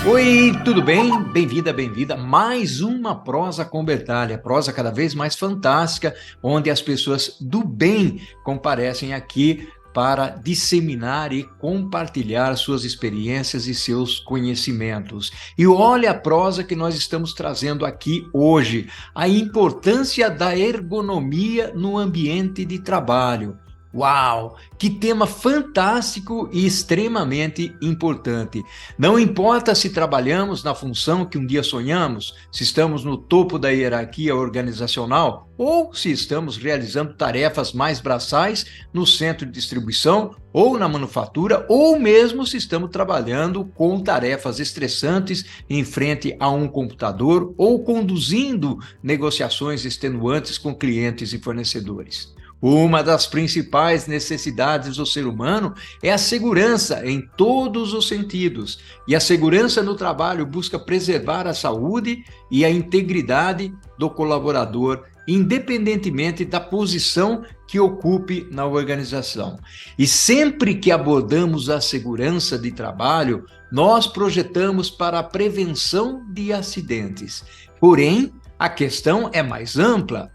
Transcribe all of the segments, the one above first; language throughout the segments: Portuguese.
Oi, tudo bem? Bem-vinda, bem-vinda. Mais uma prosa com Bertalha, prosa cada vez mais fantástica, onde as pessoas do bem comparecem aqui para disseminar e compartilhar suas experiências e seus conhecimentos. E olha a prosa que nós estamos trazendo aqui hoje, a importância da ergonomia no ambiente de trabalho. Uau, que tema fantástico e extremamente importante. Não importa se trabalhamos na função que um dia sonhamos, se estamos no topo da hierarquia organizacional ou se estamos realizando tarefas mais braçais no centro de distribuição ou na manufatura, ou mesmo se estamos trabalhando com tarefas estressantes em frente a um computador ou conduzindo negociações extenuantes com clientes e fornecedores. Uma das principais necessidades do ser humano é a segurança em todos os sentidos. E a segurança no trabalho busca preservar a saúde e a integridade do colaborador, independentemente da posição que ocupe na organização. E sempre que abordamos a segurança de trabalho, nós projetamos para a prevenção de acidentes. Porém, a questão é mais ampla.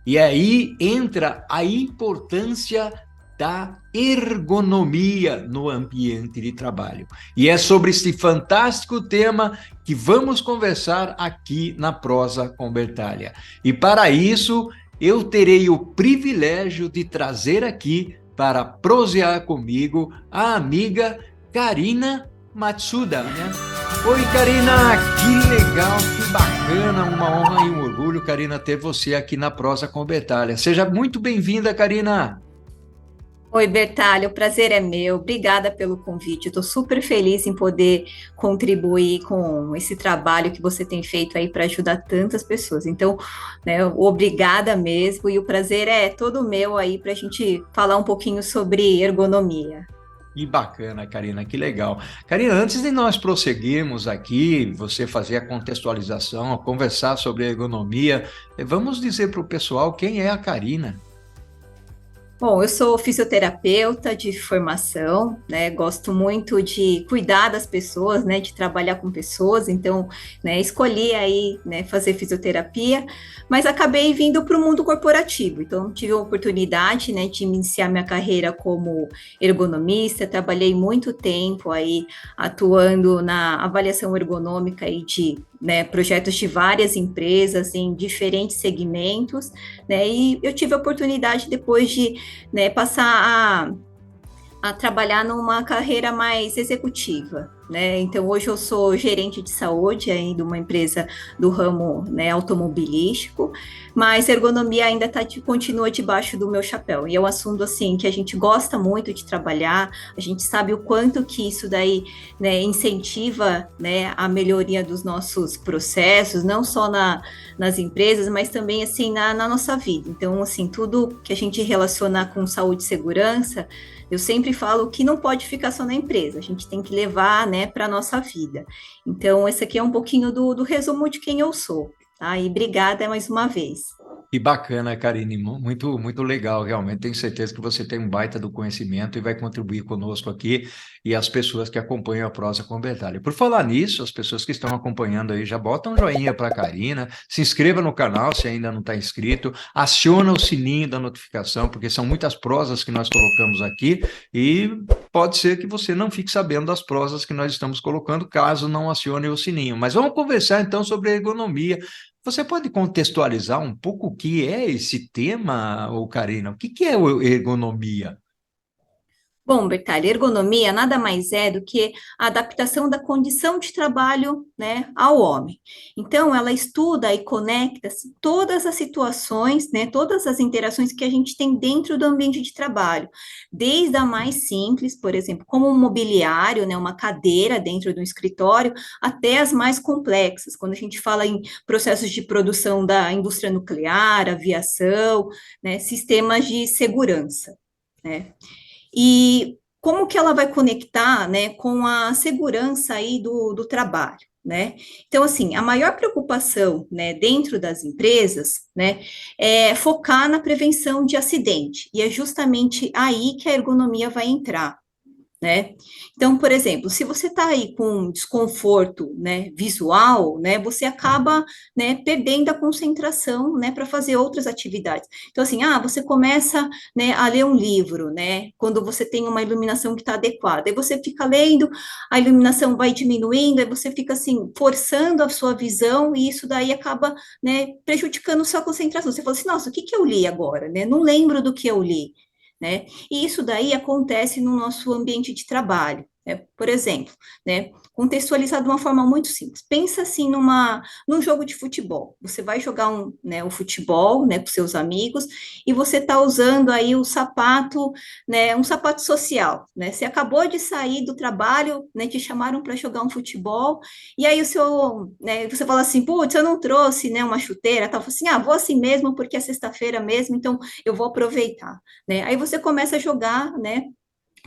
E aí entra a importância da ergonomia no ambiente de trabalho. E é sobre este fantástico tema que vamos conversar aqui na Prosa com Bertalha. E para isso, eu terei o privilégio de trazer aqui para prosear comigo a amiga Karina Matsuda, né? Oi, Karina, que legal, que bacana, uma honra e um orgulho, Karina, ter você aqui na Prosa com Bertalha. Seja muito bem-vinda, Karina. Oi, Bertalha, o prazer é meu. Obrigada pelo convite. Estou super feliz em poder contribuir com esse trabalho que você tem feito aí para ajudar tantas pessoas. Então, né, obrigada mesmo, e o prazer é todo meu aí para a gente falar um pouquinho sobre ergonomia. Que bacana, Karina, que legal. Karina, antes de nós prosseguirmos aqui, você fazer a contextualização, conversar sobre a ergonomia, vamos dizer para o pessoal quem é a Karina. Bom, eu sou fisioterapeuta de formação, né? Gosto muito de cuidar das pessoas, né? De trabalhar com pessoas, então, né? Escolhi aí, né? Fazer fisioterapia, mas acabei vindo para o mundo corporativo. Então, tive a oportunidade, né? De iniciar minha carreira como ergonomista. Trabalhei muito tempo aí atuando na avaliação ergonômica aí de, né? Projetos de várias empresas em diferentes segmentos, né? E eu tive a oportunidade depois de, né, passar a trabalhar numa carreira mais executiva, né? Então hoje eu sou gerente de saúde aí de uma empresa do ramo, né, automobilístico, mas ergonomia ainda continua debaixo do meu chapéu. E é um assunto assim que a gente gosta muito de trabalhar. A gente sabe o quanto que isso daí, né, incentiva, né, a melhoria dos nossos processos, não só nas empresas, mas também assim na nossa vida. Então assim, tudo que a gente relaciona com saúde e segurança, eu sempre falo que não pode ficar só na empresa, a gente tem que levar, né, para a nossa vida. Então, esse aqui é um pouquinho do resumo de quem eu sou, tá? E obrigada mais uma vez. Que bacana, Karine, muito, muito legal, realmente. Tenho certeza que você tem um baita do conhecimento e vai contribuir conosco aqui e as pessoas que acompanham a Prosa com Bertalha. Por falar nisso, as pessoas que estão acompanhando aí já botam um joinha para a Karina, se inscreva no canal se ainda não está inscrito, aciona o sininho da notificação, porque são muitas prosas que nós colocamos aqui e pode ser que você não fique sabendo das prosas que nós estamos colocando, caso não acione o sininho. Mas vamos conversar então sobre a ergonomia. Você pode contextualizar um pouco o que é esse tema, ô Karina? O que é ergonomia? Bom, Bertale, ergonomia nada mais é do que a adaptação da condição de trabalho, né, ao homem. Então, ela estuda e conecta todas as situações, né, todas as interações que a gente tem dentro do ambiente de trabalho, desde a mais simples, por exemplo, como um mobiliário, né, uma cadeira dentro do escritório, até as mais complexas, quando a gente fala em processos de produção da indústria nuclear, aviação, né, sistemas de segurança, né? E como que ela vai conectar, né, com a segurança aí do trabalho, né? Então, assim, a maior preocupação, né, dentro das empresas, né, é focar na prevenção de acidente, e é justamente aí que a ergonomia vai entrar. né? Então, por exemplo, se você está aí com um desconforto, né, visual, né, você acaba, né, perdendo a concentração, né, para fazer outras atividades. Então, assim, você começa, né, a ler um livro, né, quando você tem uma iluminação que está adequada, aí você fica lendo, a iluminação vai diminuindo, aí você fica, assim, forçando a sua visão, e isso daí acaba, né, prejudicando sua concentração. Você fala assim, nossa, o que que eu li agora, né? Não lembro do que eu li, né? E isso daí acontece no nosso ambiente de trabalho. Né? Por exemplo, né, contextualizado de uma forma muito simples. Pensa assim num jogo de futebol. Você vai jogar o futebol, né, com seus amigos, e você está usando aí o sapato, né, um sapato social, né? Você acabou de sair do trabalho, né, te chamaram para jogar um futebol, e aí você fala assim, putz, eu não trouxe, né, uma chuteira, tal. Fala assim, vou assim mesmo, porque é sexta-feira mesmo, então eu vou aproveitar, né? Aí você começa a jogar, né,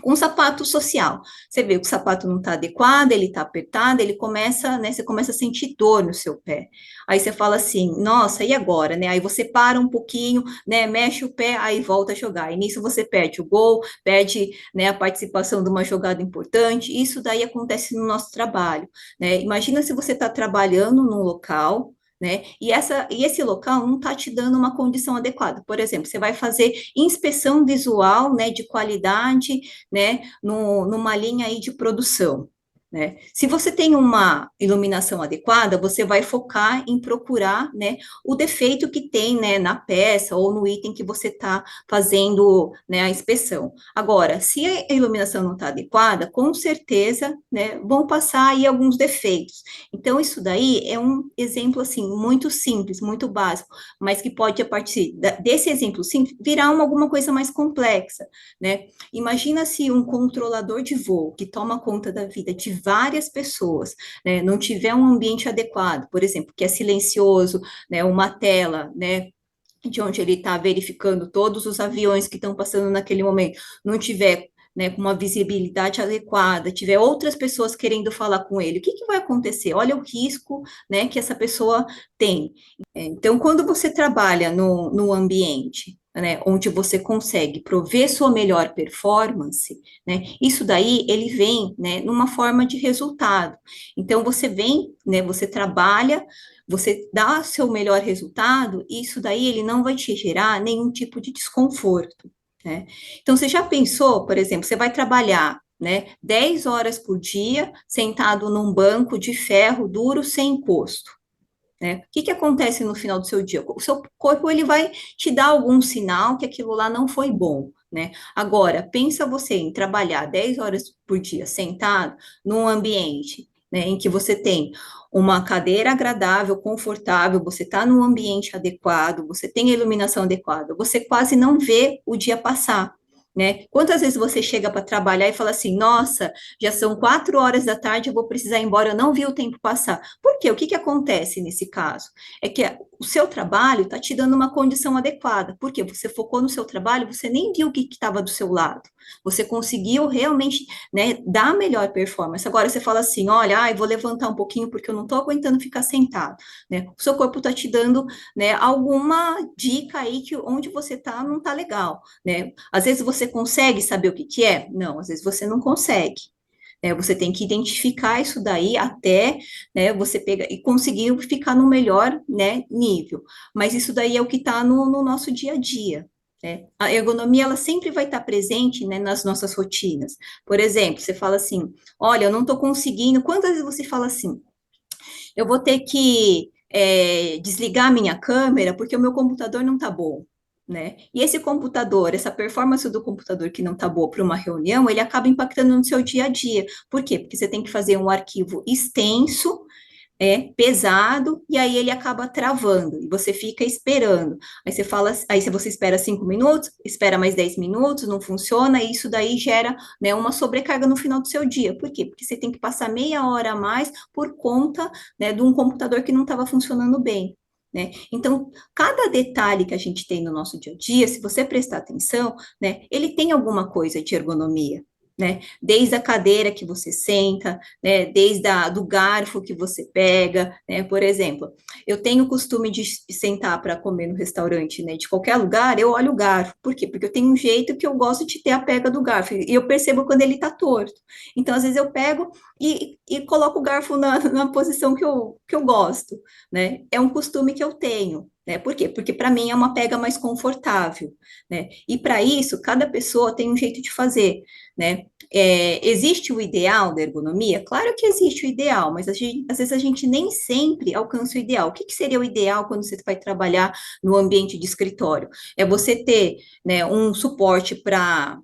com um sapato social. Você vê que o sapato não está adequado, ele está apertado, ele começa, né, você começa a sentir dor no seu pé. Aí você fala assim, nossa, e agora, né? Aí você para um pouquinho, né, mexe o pé, aí volta a jogar. E nisso você perde o gol, perde, né, a participação de uma jogada importante. Isso daí acontece no nosso trabalho, né? Imagina se você está trabalhando num local, né? E esse local não está te dando uma condição adequada. Por exemplo, você vai fazer inspeção visual, né, de qualidade, né, numa linha aí de produção. Né? Se você tem uma iluminação adequada, você vai focar em procurar, né, o defeito que tem, né, na peça ou no item que você está fazendo, né, a inspeção. Agora, se a iluminação não está adequada, com certeza, né, vão passar aí alguns defeitos. Então, isso daí é um exemplo, assim, muito simples, muito básico, mas que pode, a partir desse exemplo simples, virar alguma coisa mais complexa, né? Imagina se um controlador de voo que toma conta da vida de várias pessoas, né, não tiver um ambiente adequado, por exemplo, que é silencioso, né, uma tela, né, de onde ele está verificando todos os aviões que estão passando naquele momento, não tiver, né, com uma visibilidade adequada, tiver outras pessoas querendo falar com ele, o que que vai acontecer? Olha o risco, né, que essa pessoa tem. Então, quando você trabalha no ambiente, né, onde você consegue prover sua melhor performance, né, isso daí ele vem, né, numa forma de resultado. Então, você vem, né, você trabalha, você dá seu melhor resultado, e isso daí ele não vai te gerar nenhum tipo de desconforto, né? Então, você já pensou, por exemplo, você vai trabalhar, né, 10 horas por dia, sentado num banco de ferro duro sem encosto, né? O que que acontece no final do seu dia? O seu corpo ele vai te dar algum sinal que aquilo lá não foi bom, né? Agora, pensa você em trabalhar 10 horas por dia sentado num ambiente, né, em que você tem uma cadeira agradável, confortável, você está num ambiente adequado, você tem a iluminação adequada, você quase não vê o dia passar. Né? Quantas vezes você chega para trabalhar e fala assim, nossa, já são 4 horas da tarde, eu vou precisar ir embora, eu não vi o tempo passar. Por quê? O que que acontece nesse caso? É que o seu trabalho está te dando uma condição adequada. Por quê? Você focou no seu trabalho, você nem viu o que estava do seu lado. Você conseguiu realmente, né, dar a melhor performance. Agora você fala assim, olha, eu vou levantar um pouquinho porque eu não estou aguentando ficar sentado. Né? O seu corpo está te dando, né, alguma dica aí que onde você está não está legal. Né? Às vezes você consegue saber o que que é? Não, às vezes você não consegue. Você tem que identificar isso daí até, né, você pegar e conseguir ficar no melhor, né, nível. Mas isso daí é o que está no nosso dia a dia. Né? A ergonomia ela sempre vai estar presente, né, nas nossas rotinas. Por exemplo, você fala assim, olha, eu não estou conseguindo. Quantas vezes você fala assim, eu vou ter que desligar a minha câmera porque o meu computador não está bom, né? E esse computador, essa performance do computador que não está boa para uma reunião, ele acaba impactando no seu dia a dia. Por quê? Porque você tem que fazer um arquivo extenso, pesado, e aí ele acaba travando, e você fica esperando. Aí você fala, aí você espera 5 minutos, espera mais 10 minutos, não funciona, e isso daí gera, né, uma sobrecarga no final do seu dia. Por quê? Porque você tem que passar meia hora a mais por conta, né, de um computador que não estava funcionando bem. Né? Então, cada detalhe que a gente tem no nosso dia a dia, se você prestar atenção, né, ele tem alguma coisa de ergonomia. né? Desde a cadeira que você senta, né? Desde do garfo que você pega, né? Por exemplo, eu tenho o costume de sentar para comer no restaurante, né? De qualquer lugar, eu olho o garfo. Por quê? Porque eu tenho um jeito que eu gosto de ter a pega do garfo, e eu percebo quando ele está torto. Então, às vezes, eu pego e coloco o garfo na posição que eu gosto, né? É um costume que eu tenho. Né? Por quê? Porque para mim é uma pega mais confortável, né? E para isso, cada pessoa tem um jeito de fazer, né? Existe o ideal da ergonomia? Claro que existe o ideal, mas às vezes a gente nem sempre alcança o ideal. O que seria o ideal quando você vai trabalhar no ambiente de escritório? É você ter, né, um suporte para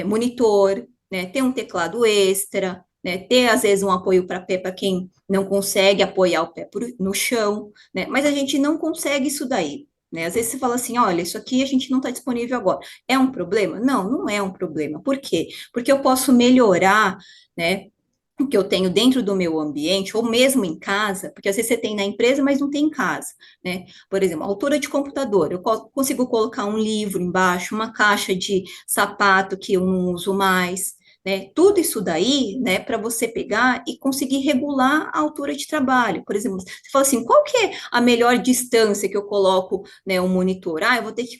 monitor, né, ter um teclado extra, né, ter às vezes um apoio para pé para quem não consegue apoiar o pé no chão, né, mas a gente não consegue isso daí. Né? Às vezes você fala assim, olha, isso aqui a gente não está disponível agora. É um problema? Não, não é um problema. Por quê? Porque eu posso melhorar, né, o que eu tenho dentro do meu ambiente, ou mesmo em casa, porque às vezes você tem na empresa, mas não tem em casa, né? Por exemplo, altura de computador, eu consigo colocar um livro embaixo, uma caixa de sapato que eu não uso mais, né? Tudo isso daí, né, para você pegar e conseguir regular a altura de trabalho. Por exemplo, você fala assim, qual que é a melhor distância que eu coloco, né, o monitor? Ah, eu vou ter que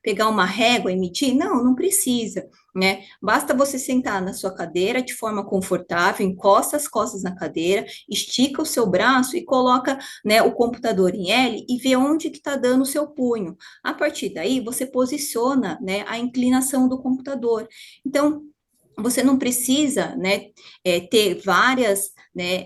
pegar uma régua e medir? Não, não precisa. Né? Basta você sentar na sua cadeira de forma confortável, encosta as costas na cadeira, estica o seu braço e coloca, né, o computador em L e vê onde que está dando o seu punho. A partir daí, você posiciona, né, a inclinação do computador. Então, você não precisa, né, ter várias, né,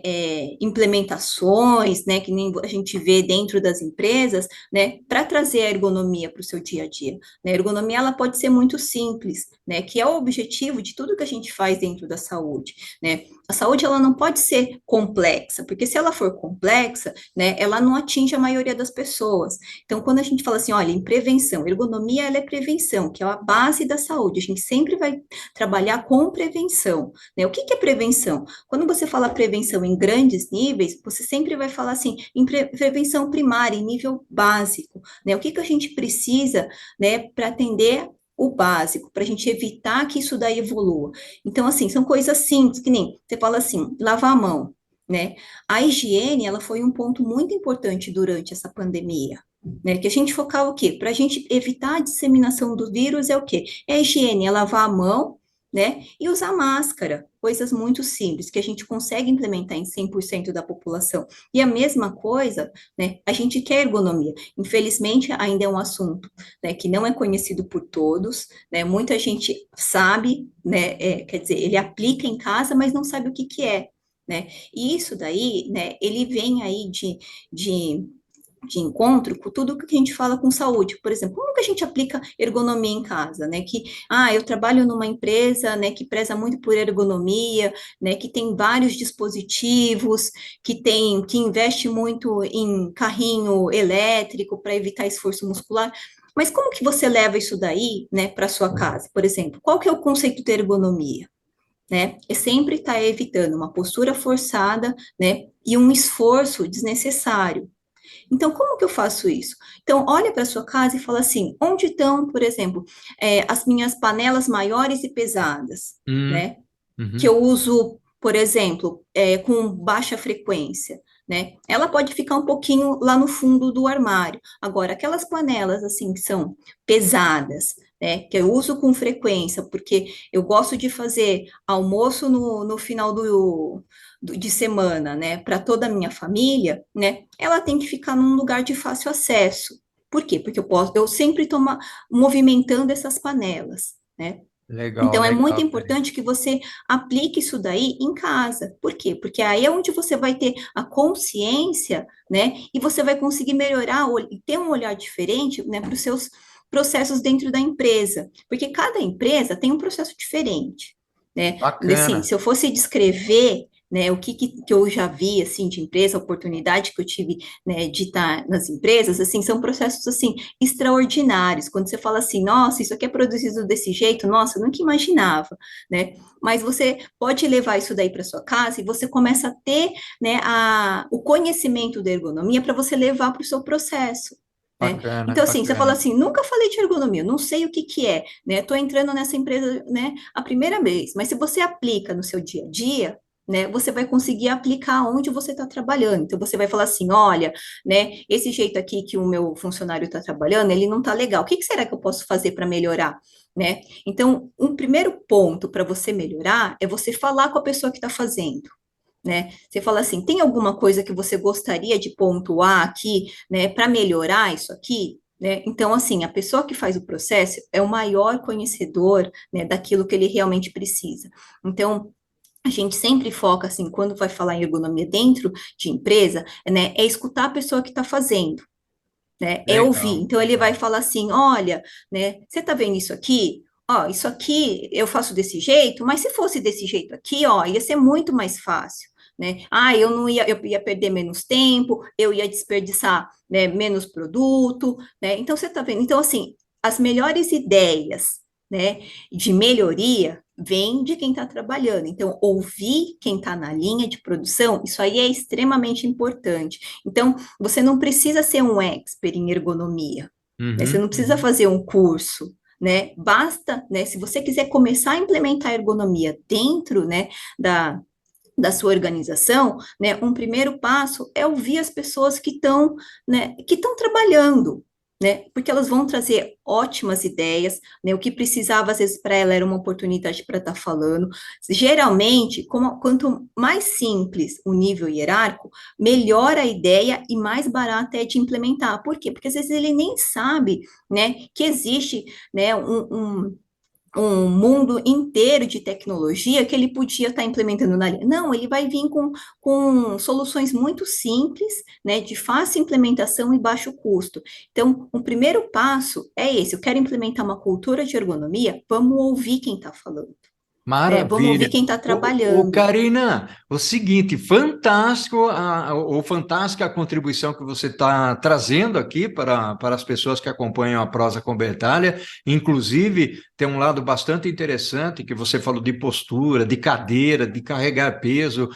implementações, né, que nem a gente vê dentro das empresas, né, para trazer a ergonomia para o seu dia a dia. Né? A ergonomia ela pode ser muito simples, né, que é o objetivo de tudo que a gente faz dentro da saúde. Né? A saúde ela não pode ser complexa, porque se ela for complexa, né, ela não atinge a maioria das pessoas. Então, quando a gente fala assim, olha, em prevenção, ergonomia ela é prevenção, que é a base da saúde. A gente sempre vai trabalhar com prevenção. Né? O que é prevenção? Quando você fala prevenção em grandes níveis, você sempre vai falar assim, em prevenção primária, em nível básico. Né? O que a gente precisa, né, para atender o básico, para a gente evitar que isso daí evolua. Então, assim, são coisas simples, que nem você fala assim, lavar a mão, né? A higiene, ela foi um ponto muito importante durante essa pandemia. Né, que a gente focava o quê? Para a gente evitar a disseminação do vírus é o quê? É a higiene, é lavar a mão, né? E usar máscara, coisas muito simples que a gente consegue implementar em 100% da população. E a mesma coisa, né? A gente quer ergonomia. Infelizmente, ainda é um assunto, né, que não é conhecido por todos, né? Muita gente sabe, né? Quer dizer, ele aplica em casa, mas não sabe o que é. Né? E isso daí, né, ele vem aí de encontro com tudo que a gente fala com saúde. Por exemplo, como que a gente aplica ergonomia em casa, né? Que, eu trabalho numa empresa, né, que preza muito por ergonomia, né, que tem vários dispositivos, que investe muito em carrinho elétrico para evitar esforço muscular. Mas como que você leva isso daí, né, para sua casa? Por exemplo, qual que é o conceito de ergonomia? Né? É sempre estar evitando uma postura forçada, né, e um esforço desnecessário. Então, como que eu faço isso? Então, olha para a sua casa e fala assim: onde estão, por exemplo, as minhas panelas maiores e pesadas, né? Que Uhum. eu uso, por exemplo, com baixa frequência, né? Ela pode ficar um pouquinho lá no fundo do armário. Agora, aquelas panelas, assim, que são pesadas, né? Que eu uso com frequência, porque eu gosto de fazer almoço no final de semana, né? Para toda a minha família, né? Ela tem que ficar num lugar de fácil acesso. Por quê? Porque eu sempre estou movimentando essas panelas, né? Legal, Então, é muito legal, Karina. importante que você aplique isso daí em casa. Por quê? Porque aí é onde você vai ter a consciência, né? E você vai conseguir melhorar e ter um olhar diferente, né, para os seus processos dentro da empresa. Porque cada empresa tem um processo diferente, né? Assim, Bacana. se eu fosse descrever, né, o que eu já vi, assim, de empresa, a oportunidade que eu tive, né, de estar nas empresas, assim, são processos, assim, extraordinários. Quando você fala assim, nossa, isso aqui é produzido desse jeito, nossa, eu nunca imaginava, né? Mas você pode levar isso daí para sua casa e você começa a ter, né, o conhecimento da ergonomia para você levar para o seu processo. né? Bacana, Então, assim, você fala bacana. assim, nunca falei de ergonomia, não sei o que que é, né? Tô entrando nessa empresa, né, a primeira vez, mas se você aplica no seu dia a dia, né, você vai conseguir aplicar onde você está trabalhando. Então, você vai falar assim, olha, né, esse jeito aqui que o meu funcionário está trabalhando, ele não está legal. O que que será que eu posso fazer para melhorar? Né? Então, um primeiro ponto para você melhorar é você falar com a pessoa que está fazendo. Né? Você fala assim, tem alguma coisa que você gostaria de pontuar aqui, né, para melhorar isso aqui? Né? Então, assim, a pessoa que faz o processo é o maior conhecedor, né, daquilo que ele realmente precisa. Então, a gente sempre foca, assim, quando vai falar em ergonomia dentro de empresa, né, é escutar a pessoa que está fazendo, né, é ouvir. Legal, Então, ele vai legal. falar assim, olha, né, você está vendo isso aqui? Ó, isso aqui eu faço desse jeito, mas se fosse desse jeito aqui, ó, ia ser muito mais fácil. Né? Ah, eu não ia, eu ia perder menos tempo, eu ia desperdiçar, né, menos produto, né? Então você está vendo? Então, assim, as melhores ideias, né, de melhoria vem de quem está trabalhando. Então, ouvir quem está na linha de produção, isso aí é extremamente importante. Então, você não precisa ser um expert em ergonomia, né? Você Uhum, não precisa uhum. fazer um curso, né? Basta, né? Se você quiser começar a implementar a ergonomia dentro, né, da sua organização, né, um primeiro passo é ouvir as pessoas né, que estão trabalhando, né, porque elas vão trazer ótimas ideias, né, o que precisava às vezes para ela era uma oportunidade para estar falando. Geralmente, quanto mais simples o nível hierárquico, melhor a ideia e mais barata é de implementar. Por quê? Porque às vezes ele nem sabe, né, que existe, né, um mundo inteiro de tecnologia que ele podia estar implementando na linha. Não, ele vai vir com soluções muito simples, né, de fácil implementação e baixo custo. Então, o primeiro passo é esse: eu quero implementar uma cultura de ergonomia, vamos ouvir quem está falando, né? Vamos ouvir Maravilha. quem está Ô, trabalhando. Karina, o seguinte, fantástico fantástica a contribuição que você está trazendo aqui para as pessoas que acompanham a Prosa com Bertalha. Inclusive, tem um lado bastante interessante que você falou de postura, de cadeira, de carregar peso,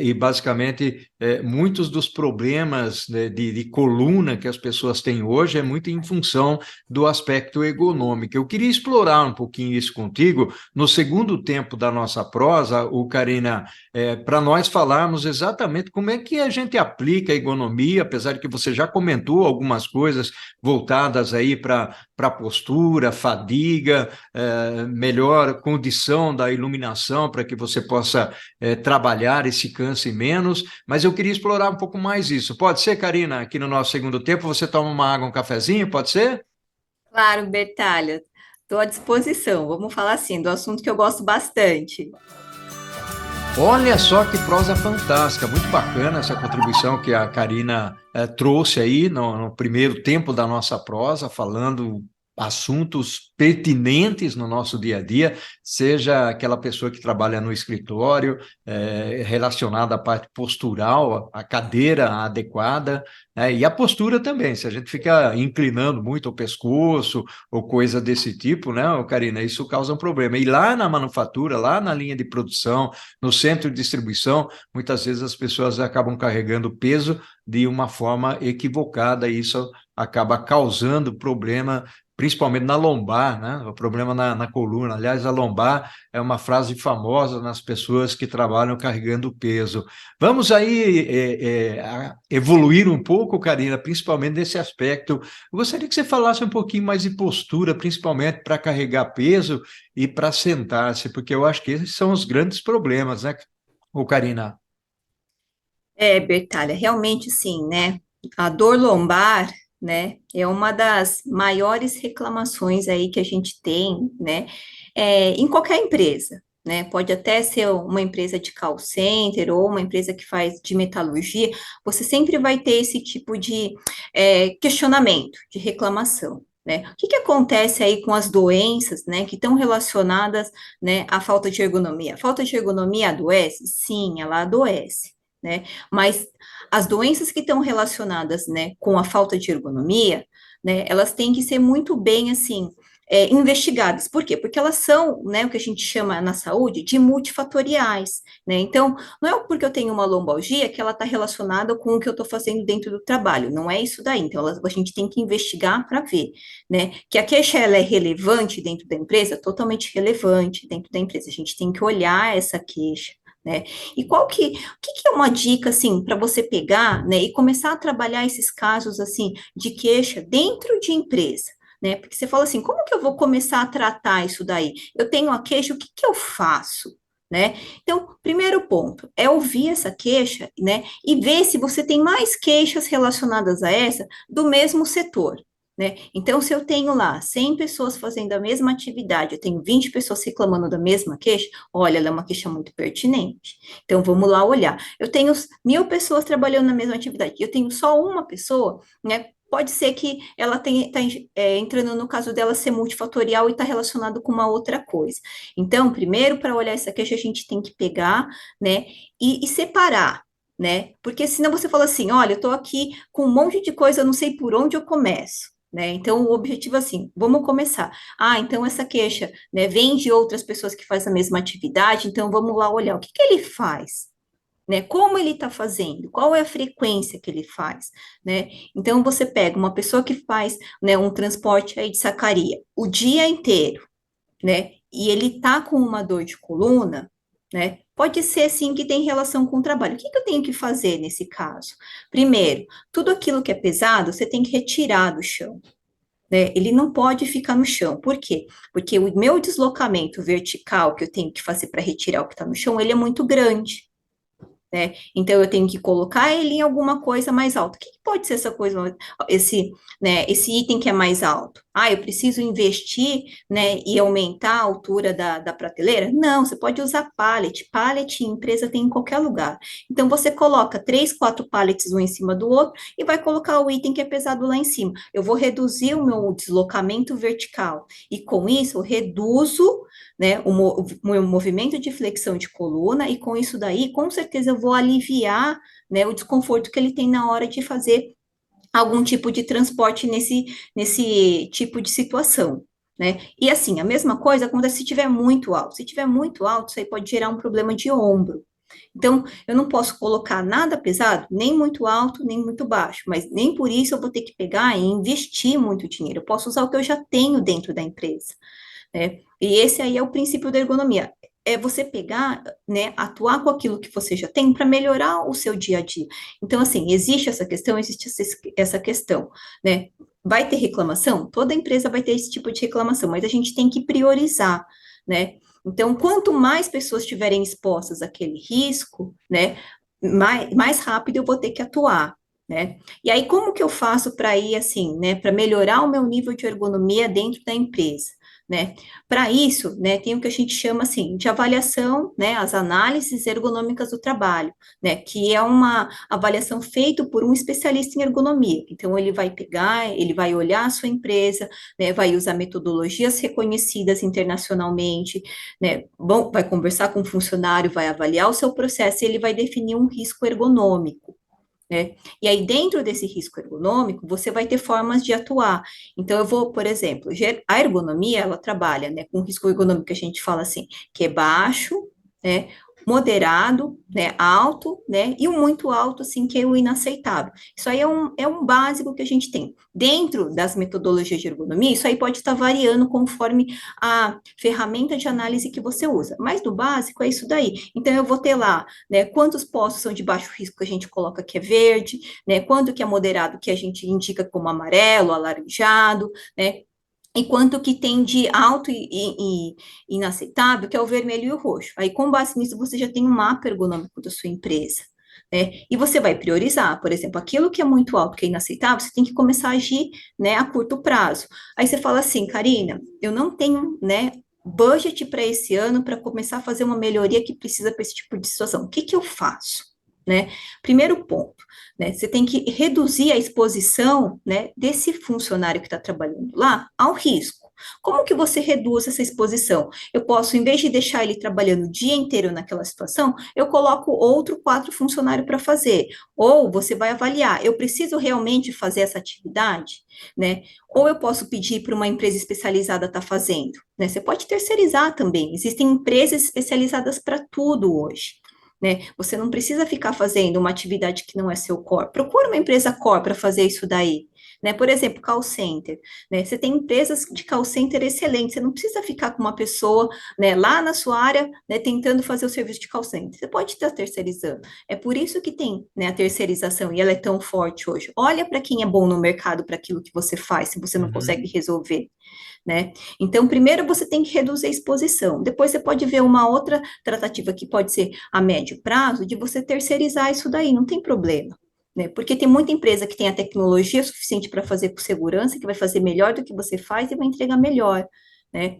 e basicamente muitos dos problemas, né, de coluna que as pessoas têm hoje é muito em função do aspecto ergonômico. Eu queria explorar um pouquinho isso contigo no segundo tempo da nossa prosa, o Karina, para nós falarmos exatamente como é que a gente aplica a ergonomia, apesar de que você já comentou algumas coisas voltadas aí para postura, fadiga, melhor condição da iluminação para que você possa trabalhar e se canse menos, mas eu queria explorar um pouco mais isso. Pode ser, Karina, aqui no nosso segundo tempo, você toma uma água, um cafezinho, pode ser? Claro, Bertalha, estou à disposição. Vamos falar assim do assunto que eu gosto bastante. Olha só que prosa fantástica, muito bacana essa contribuição que a Karina trouxe aí no primeiro tempo da nossa prosa, falando assuntos pertinentes no nosso dia a dia, seja aquela pessoa que trabalha no escritório, relacionada à parte postural, a cadeira adequada, né, e a postura também, se a gente fica inclinando muito o pescoço ou coisa desse tipo, né, Karina, isso causa um problema. E lá na manufatura, lá na linha de produção, no centro de distribuição, muitas vezes as pessoas acabam carregando peso de uma forma equivocada e isso acaba causando problema, principalmente na lombar, né? O problema na coluna. Aliás, a lombar é uma frase famosa nas pessoas que trabalham carregando peso. Vamos aí evoluir um pouco, Karina, principalmente nesse aspecto. Eu gostaria que você falasse um pouquinho mais de postura, principalmente para carregar peso e para sentar-se, porque eu acho que esses são os grandes problemas, né, ô Karina? É, Bertalha, realmente sim, né? A dor lombar, né, é uma das maiores reclamações aí que a gente tem, né, em qualquer empresa, né? Pode até ser uma empresa de call center ou uma empresa que faz de metalurgia, você sempre vai ter esse tipo de questionamento, de reclamação. Né? O que que acontece aí com as doenças, né, que estão relacionadas, né, à falta de ergonomia? A falta de ergonomia adoece? Sim, ela adoece, né? Mas as doenças que estão relacionadas, né, com a falta de ergonomia, né, elas têm que ser muito bem, assim, investigadas. Por quê? Porque elas são, né, o que a gente chama na saúde de multifatoriais, né? Então, não é porque eu tenho uma lombalgia que ela está relacionada com o que eu estou fazendo dentro do trabalho, não é isso daí. Então, a gente tem que investigar para ver, né? Que a queixa ela é relevante dentro da empresa, totalmente relevante dentro da empresa. A gente tem que olhar essa queixa. Né? E o que é uma dica assim para você pegar, né, e começar a trabalhar esses casos assim de queixa dentro de empresa? Né? Porque você fala assim, como que eu vou começar a tratar isso daí? Eu tenho uma queixa, o que que eu faço? Né? Então, primeiro ponto é ouvir essa queixa, né, e ver se você tem mais queixas relacionadas a essa do mesmo setor. Né? Então, se eu tenho lá 100 pessoas fazendo a mesma atividade, eu tenho 20 pessoas reclamando da mesma queixa, olha, ela é uma queixa muito pertinente. Então, vamos lá olhar. Eu tenho 1.000 pessoas trabalhando na mesma atividade, eu tenho só uma pessoa, né? Pode ser que ela está entrando no caso dela ser multifatorial e está relacionado com uma outra coisa. Então, primeiro, para olhar essa queixa, a gente tem que pegar, né, e separar, né? Porque senão você fala assim, olha, eu estou aqui com um monte de coisa, eu não sei por onde eu começo. Né? Então, o objetivo é assim, vamos começar. Ah, então essa queixa, né, vem de outras pessoas que fazem a mesma atividade, então vamos lá olhar o que que ele faz, né? Como ele está fazendo? Qual é a frequência que ele faz, né? Então você pega uma pessoa que faz, né, um transporte aí de sacaria o dia inteiro, né? E ele tá com uma dor de coluna, né? Pode ser sim que tem relação com o trabalho. O que que eu tenho que fazer nesse caso? Primeiro, tudo aquilo que é pesado, você tem que retirar do chão. Né? Ele não pode ficar no chão. Por quê? Porque o meu deslocamento vertical que eu tenho que fazer para retirar o que está no chão, ele é muito grande. Né? Então eu tenho que colocar ele em alguma coisa mais alta. O que que pode ser essa coisa, esse item que é mais alto? Ah, eu preciso investir, né, e aumentar a altura da prateleira? Não, você pode usar pallet. Pallet empresa tem em qualquer lugar. Então você coloca 3, 4 pallets um em cima do outro e vai colocar o item que é pesado lá em cima. Eu vou reduzir o meu deslocamento vertical e com isso eu reduzo, né, o meu movimento de flexão de coluna, e com isso daí, com certeza, eu vou aliviar, né, o desconforto que ele tem na hora de fazer algum tipo de transporte nesse tipo de situação. Né? E assim, a mesma coisa acontece se tiver muito alto. Se tiver muito alto, isso aí pode gerar um problema de ombro. Então, eu não posso colocar nada pesado, nem muito alto, nem muito baixo, mas nem por isso eu vou ter que pegar e investir muito dinheiro. Eu posso usar o que eu já tenho dentro da empresa. Né? E esse aí é o princípio da ergonomia. É você pegar, né, atuar com aquilo que você já tem para melhorar o seu dia a dia. Então, assim, existe essa questão, existe essa questão, né? Vai ter reclamação? Toda empresa vai ter esse tipo de reclamação, mas a gente tem que priorizar, né? Então, quanto mais pessoas estiverem expostas àquele risco, né, mais rápido eu vou ter que atuar. Né? E aí, como que eu faço para ir assim, né, para melhorar o meu nível de ergonomia dentro da empresa? Né? Para isso, né, tem o que a gente chama assim de avaliação, né, as análises ergonômicas do trabalho, né, que é uma avaliação feita por um especialista em ergonomia. Então, ele vai pegar, ele vai olhar a sua empresa, né, vai usar metodologias reconhecidas internacionalmente, né, bom, vai conversar com o funcionário, vai avaliar o seu processo e ele vai definir um risco ergonômico. Né? E aí, dentro desse risco ergonômico, você vai ter formas de atuar. Então, eu vou, por exemplo, a ergonomia, ela trabalha, né, com risco ergonômico que a gente fala assim, que é baixo, né, moderado, né, alto, né, e o muito alto, assim, que é o inaceitável. Isso aí é um básico que a gente tem. Dentro das metodologias de ergonomia, isso aí pode estar variando conforme a ferramenta de análise que você usa, mas do básico é isso daí. Então, eu vou ter lá, né, quantos postos são de baixo risco que a gente coloca que é verde, né, quanto que é moderado que a gente indica como amarelo, alaranjado, né, e quanto que tem de alto e inaceitável, que é o vermelho e o roxo. Aí, com base nisso, você já tem um mapa ergonômico da sua empresa. Né? E você vai priorizar, por exemplo, aquilo que é muito alto, que é inaceitável, você tem que começar a agir, né, a curto prazo. Aí você fala assim, Karina, eu não tenho, né, budget para esse ano para começar a fazer uma melhoria que precisa para esse tipo de situação. O que que eu faço? Né? Primeiro ponto, né? Você tem que reduzir a exposição, né, desse funcionário que está trabalhando lá ao risco. Como que você reduz essa exposição? Eu posso, em vez de deixar ele trabalhando o dia inteiro naquela situação, eu coloco outro 4 funcionários para fazer. Ou você vai avaliar, eu preciso realmente fazer essa atividade, né? Ou eu posso pedir para uma empresa especializada estar fazendo, né? Você pode terceirizar também. Existem empresas especializadas para tudo hoje. Né? Você não precisa ficar fazendo uma atividade que não é seu core. Procura uma empresa core para fazer isso daí. Né? Por exemplo, call center. Né? Você tem empresas de call center excelentes. Você não precisa ficar com uma pessoa, né, lá na sua área, né, tentando fazer o serviço de call center. Você pode estar terceirizando. É por isso que tem, né, a terceirização e ela é tão forte hoje. Olha para quem é bom no mercado para aquilo que você faz, se você não Uhum. consegue resolver. Né? Então, primeiro você tem que reduzir a exposição. Depois você pode ver uma outra tratativa que pode ser a médio prazo, de você terceirizar isso daí, não tem problema. Né? Porque tem muita empresa que tem a tecnologia suficiente para fazer com segurança, que vai fazer melhor do que você faz e vai entregar melhor. Né?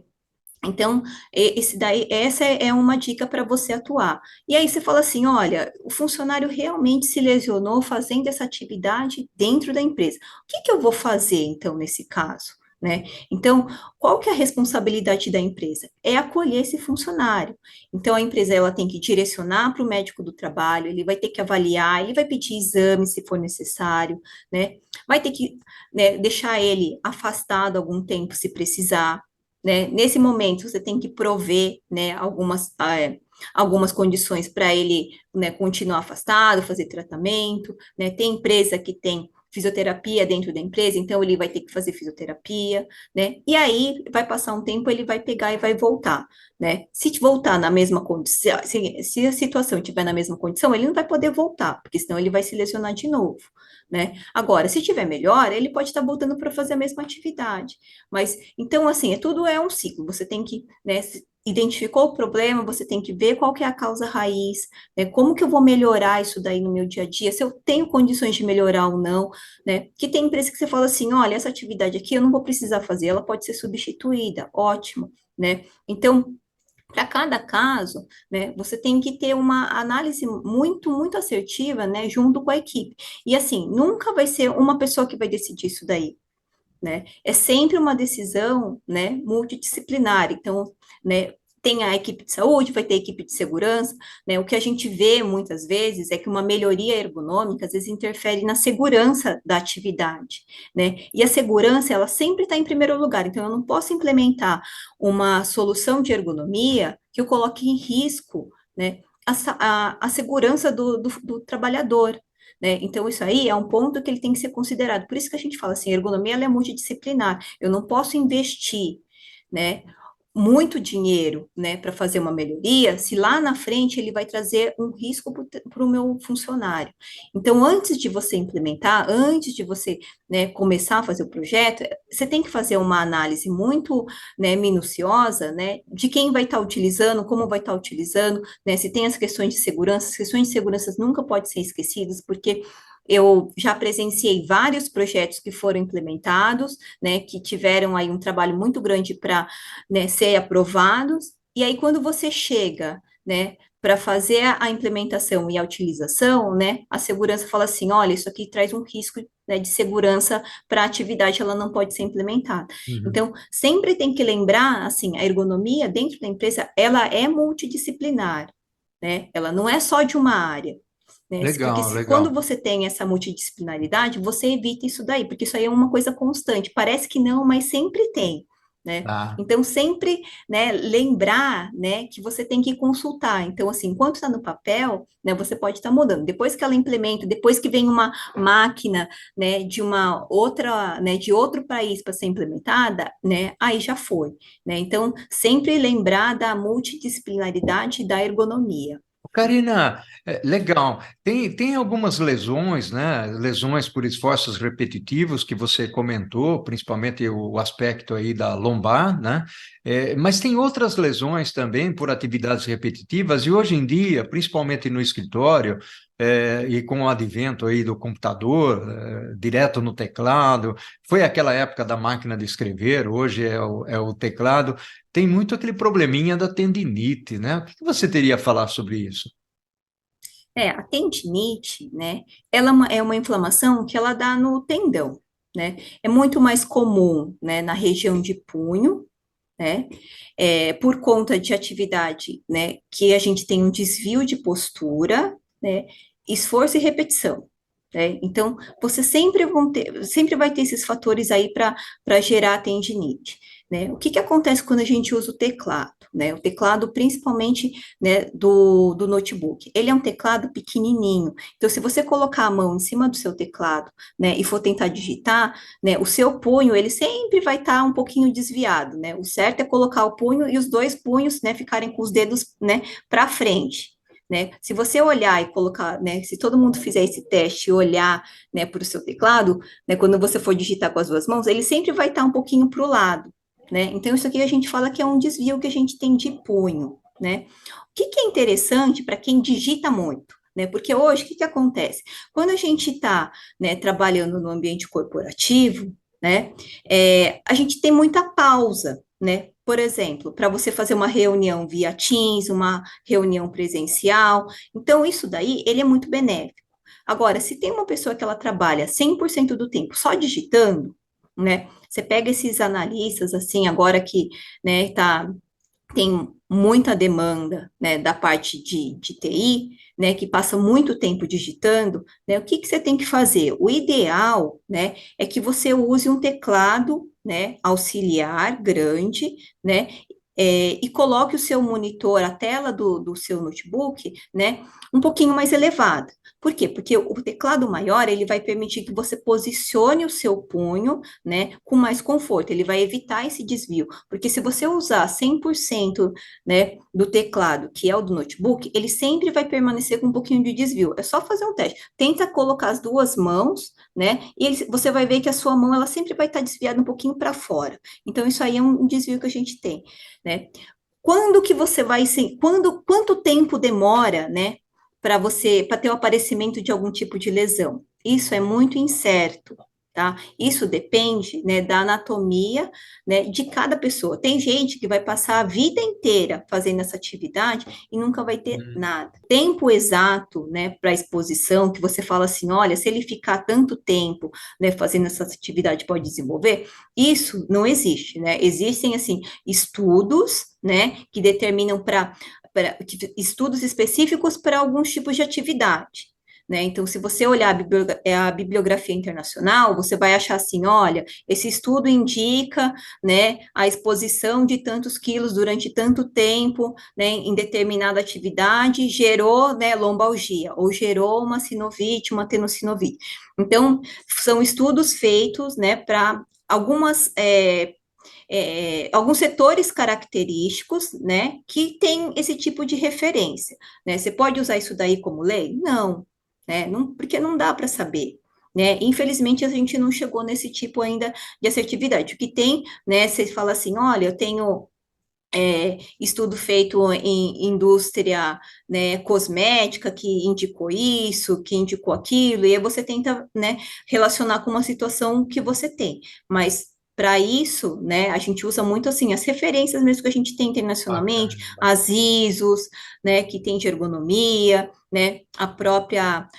Então, essa é uma dica para você atuar. E aí você fala assim: olha, o funcionário realmente se lesionou fazendo essa atividade dentro da empresa. O que que eu vou fazer, então, nesse caso? Né? Então, qual que é a responsabilidade da empresa? É acolher esse funcionário. Então, a empresa ela tem que direcionar para o médico do trabalho, ele vai ter que avaliar, ele vai pedir exame se for necessário, né? Vai ter que, né, deixar ele afastado algum tempo se precisar, né? Nesse momento, você tem que prover, né, algumas condições para ele, né, continuar afastado, fazer tratamento, né? Tem empresa que tem fisioterapia dentro da empresa, então ele vai ter que fazer fisioterapia, né? E aí vai passar um tempo, ele vai pegar e vai voltar, né? Se voltar na mesma condição, se a situação estiver na mesma condição, ele não vai poder voltar, porque senão ele vai se lesionar de novo, né? Agora, se estiver melhor, ele pode estar voltando para fazer a mesma atividade. Mas, então, assim, tudo é um ciclo. Você tem que, né, identificou o problema, você tem que ver qual que é a causa raiz, né, como que eu vou melhorar isso daí no meu dia a dia, se eu tenho condições de melhorar ou não, né? Que tem empresa que você fala assim, olha, essa atividade aqui eu não vou precisar fazer, ela pode ser substituída, ótimo, né? Então, para cada caso, né, você tem que ter uma análise muito, muito assertiva, né, junto com a equipe. E assim, nunca vai ser uma pessoa que vai decidir isso daí, né? É sempre uma decisão, né, multidisciplinar. Então, né, tem a equipe de saúde, vai ter a equipe de segurança, né? O que a gente vê muitas vezes é que uma melhoria ergonômica às vezes interfere na segurança da atividade, né? E a segurança, ela sempre está em primeiro lugar. Então, eu não posso implementar uma solução de ergonomia que eu coloque em risco, né, a segurança do trabalhador, né? Então, isso aí é um ponto que ele tem que ser considerado. Por isso que a gente fala assim, a ergonomia ela é multidisciplinar. Eu não posso investir, né, muito dinheiro, né, para fazer uma melhoria, se lá na frente ele vai trazer um risco para o meu funcionário. Então, antes de você implementar, antes de você, né, começar a fazer o projeto, você tem que fazer uma análise muito, né, minuciosa, né, de quem vai estar utilizando, como vai estar utilizando, né, se tem as questões de segurança nunca podem ser esquecidas, porque eu já presenciei vários projetos que foram implementados, né, que tiveram aí um trabalho muito grande para, né, ser aprovados, e aí quando você chega, né, para fazer a implementação e a utilização, né, a segurança fala assim, olha, isso aqui traz um risco, né, de segurança para a atividade, ela não pode ser implementada. Uhum. Então, sempre tem que lembrar, assim, a ergonomia dentro da empresa, ela é multidisciplinar, né, ela não é só de uma área, né? Porque Legal, quando legal. você tem essa multidisciplinaridade, você evita isso daí, porque isso aí é uma coisa constante. Parece que não, mas sempre tem, né? Tá. Então, sempre, né, lembrar, né, que você tem que consultar. Então, assim, enquanto está no papel, né, você pode estar mudando. Depois que ela implementa, depois que vem uma máquina, né, de uma outra, né, de outro país para ser implementada, né, aí já foi, né? Então, sempre lembrar da multidisciplinaridade e da ergonomia. Karina, legal. Tem algumas lesões, né? Lesões por esforços repetitivos que você comentou, principalmente o aspecto aí da lombar, né? Mas tem outras lesões também por atividades repetitivas, e hoje em dia, principalmente no escritório, e com o advento aí do computador, direto no teclado, foi aquela época da máquina de escrever, hoje é o teclado. Tem muito aquele probleminha da tendinite, né? O que você teria a falar sobre isso? A tendinite, né? Ela é uma inflamação que ela dá no tendão, né? É muito mais comum, né, na região de punho, né? Por conta de atividade, né, que a gente tem um desvio de postura, né? Esforço e repetição. Né? Então, você sempre vai ter esses fatores aí para gerar tendinite. Né? O que que acontece quando a gente usa o teclado? Né? O teclado, principalmente, né, do notebook, ele é um teclado pequenininho. Então, se você colocar a mão em cima do seu teclado, né, e for tentar digitar, né, o seu punho, ele sempre vai estar um pouquinho desviado, né? O certo é colocar o punho e os dois punhos, né, ficarem com os dedos, né, para frente. Né? Se você olhar e colocar, né, se todo mundo fizer esse teste e olhar, né, para o seu teclado, né, quando você for digitar com as duas mãos, ele sempre vai estar um pouquinho para o lado, né? Então, isso aqui a gente fala que é um desvio que a gente tem de punho, né? O que que é interessante para quem digita muito? Né? Porque hoje, o que que acontece? Quando a gente está, né, trabalhando no ambiente corporativo, né, a gente tem muita pausa, né? Por exemplo, para você fazer uma reunião via Teams, uma reunião presencial. Então, isso daí, ele é muito benéfico. Agora, se tem uma pessoa que ela trabalha 100% do tempo só digitando, né? Você pega esses analistas, assim, agora que, né, tem muita demanda, né, da parte de TI, né, que passa muito tempo digitando, né, o que que você tem que fazer? O ideal, né, é que você use um teclado, né, auxiliar grande, né, e coloque o seu monitor, a tela do seu notebook, né, um pouquinho mais elevada. Por quê? Porque o teclado maior, ele vai permitir que você posicione o seu punho, né, com mais conforto, ele vai evitar esse desvio, porque se você usar 100%, né, do teclado, que é o do notebook, ele sempre vai permanecer com um pouquinho de desvio, é só fazer um teste, tenta colocar as duas mãos, né, e você vai ver que a sua mão, ela sempre vai estar desviada um pouquinho para fora, então isso aí é um desvio que a gente tem, né, quando que você vai, quanto tempo demora, né, para ter o aparecimento de algum tipo de lesão? Isso é muito incerto, tá? Isso depende, né, da anatomia, né, de cada pessoa. Tem gente que vai passar a vida inteira fazendo essa atividade e nunca vai ter Hum. nada. Tempo exato, né, para exposição, que você fala assim, olha, se ele ficar tanto tempo, né, fazendo essa atividade pode desenvolver, isso não existe, né? Existem, assim, estudos, né, que determinam estudos específicos para alguns tipos de atividade. Né? Então, se você olhar a bibliografia internacional, você vai achar assim, olha, esse estudo indica, né, a exposição de tantos quilos durante tanto tempo, né, em determinada atividade, gerou, né, lombalgia, ou gerou uma sinovite, uma tenossinovite. Então, são estudos feitos, né, para alguns setores característicos, né, que tem esse tipo de referência, né? Você pode usar isso daí como lei? Não, né? Não, porque não dá para saber. Né? Infelizmente, a gente não chegou nesse tipo ainda de assertividade. O que tem, né? Você fala assim: olha, eu tenho estudo feito em indústria, né, cosmética que indicou isso, que indicou aquilo, e aí você tenta, né, relacionar com uma situação que você tem. Mas para isso, né, a gente usa muito assim as referências mesmo que a gente tem internacionalmente, Bacana. as ISOs, né, que tem de ergonomia, né, a própria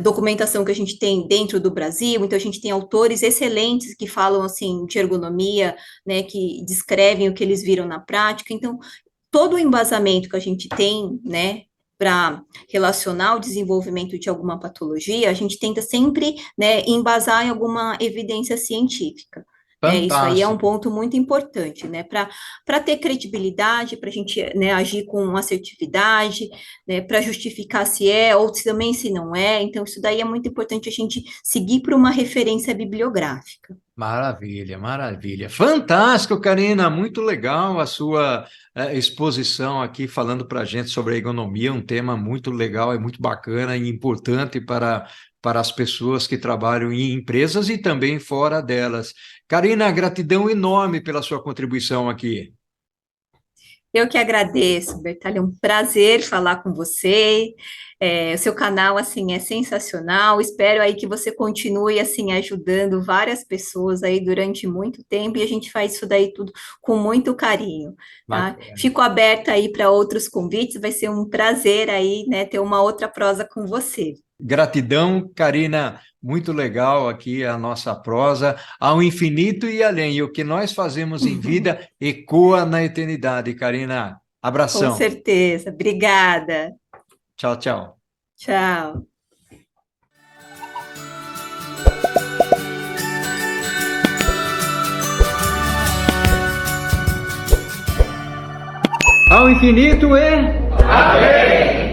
documentação que a gente tem dentro do Brasil, então a gente tem autores excelentes que falam assim de ergonomia, né, que descrevem o que eles viram na prática, então todo o embasamento que a gente tem, né, para relacionar o desenvolvimento de alguma patologia, a gente tenta sempre, né, embasar em alguma evidência científica. Né, isso aí é um Fantástico. ponto muito importante, né? Para ter credibilidade, para a gente, né, agir com assertividade, né, para justificar se é ou se também se não é. Então, isso daí é muito importante a gente seguir por uma referência bibliográfica. Maravilha, maravilha. Fantástico, Karina. Muito legal a sua exposição aqui falando para a gente sobre a ergonomia, um tema muito legal, é muito bacana e importante para as pessoas que trabalham em empresas e também fora delas. Karina, gratidão enorme pela sua contribuição aqui. Eu que agradeço, Bertalha, é um prazer falar com você. O seu canal, assim, é sensacional. Espero aí que você continue, assim, ajudando várias pessoas aí durante muito tempo e a gente faz isso daí tudo com muito carinho, tá? Bacana. Fico aberta aí para outros convites, vai ser um prazer aí, né, ter uma outra prosa com você. Gratidão, Karina. Muito legal aqui a nossa prosa, ao infinito e além. E o que nós fazemos em vida ecoa na eternidade, Karina. Com Abração. certeza. Obrigada. Tchau, tchau. Tchau. Ao infinito e... Amém!